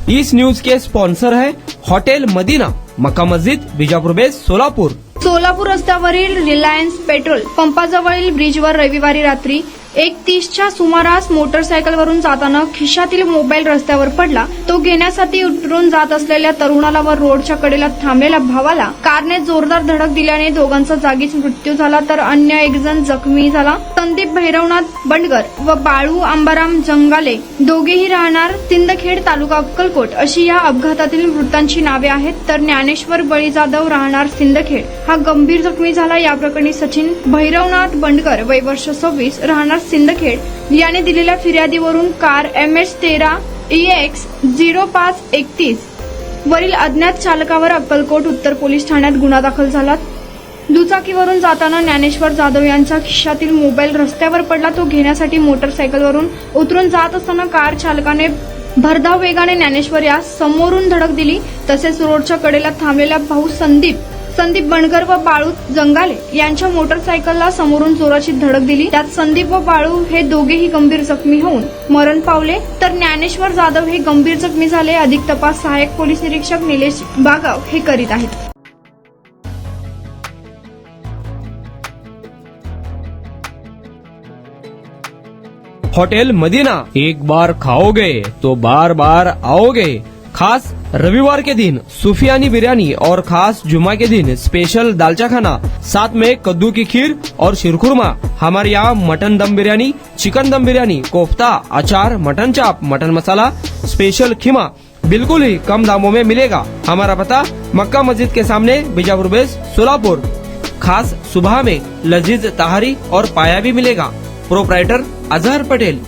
इस news के sponsor है hotel Medina, मक्का मस्जिद, Bijapur base, Solapur. Solapur रस्त्यावरील रिलायन्स पेट्रोल पंपाजवळील ब्रिजवर रविवारी रात्री 1:30च्या सुमारास मोटरसायकलवरून जाताना खिशातील मोबाईल रस्त्यावर पडला। तो घेण्यासाठी उतरून जात असलेल्या तरुणाला व रोडच्या कडेला थांबलेल्या भावाला कारने जोरदार धडक दिल्याने दोघांचा जागीच मृत्यू झाला, तर अन्य एक जण जखमी झाला। संदीप भैरवनाथ बंडगर व बाळू अंबाराम जंगाले दोघेही राहणार सिंदखेड, तालुका अक्कलकोट अशी या अपघातातील मृतांची नावे आहेत। तर ज्ञानेश्वर बळी जाधव राहणार सिंदखेड हा गंभीर जखमी झाला। या प्रकरणी सचिन भैरवनाथ बंडगर वय वर्ष 26 राहणार सिंदखेड याने दिलेल्या फिर्यादीवरून कार MS13 EX 0531 वरील अज्ञात चालकावर अक्कलकोट उत्तर पोलीस ठाण्यात गुन्हा दाखल झाला। दुचाकीवरून जाताना ज्ञानेश्वर जाधव यांच्या खिशातील मोबाईल रस्त्यावर पडला। तो घेण्यासाठी मोटरसायकलवरून उतरून जात असताना कार चालकाने भरधाव वेगाने ज्ञानेश्वर यास समोरून धडक दिली। तसेच रोडच्या कडेला थांबलेला भाऊ संदीप बंडगर व बाळू जंगाले यांच्या मोटरसायकलला समोरून जोराची धडक दिली। त्यात संदीप व बाळू हे दोघेही गंभीर जखमी होऊन मरण पावले, तर ज्ञानेश्वर जाधव हे गंभीर जखमी झाले। अधिक तपास सहाय्यक पोलीस निरीक्षक निलेश बागाव हे करीत आहेत। होटल मदीना, एक बार खाओगे तो बार बार आओगे। खास रविवार के दिन सूफियानी बिरयानी और खास जुमा के दिन स्पेशल दालचा खाना, साथ में कद्दू की खीर और शीरखुरमा। हमारे यहाँ मटन दम बिरयानी, चिकन दम बिरयानी, कोफ्ता, अचार, मटन चाप, मटन मसाला, स्पेशल खीमा बिल्कुल ही कम दामों में मिलेगा। हमारा पता मक्का मस्जिद के सामने, बीजापुर बेस, सोलापुर। खास सुबह में लजीज तहारी और पाया भी मिलेगा। प्रोप्राइटर अजहर पटेल।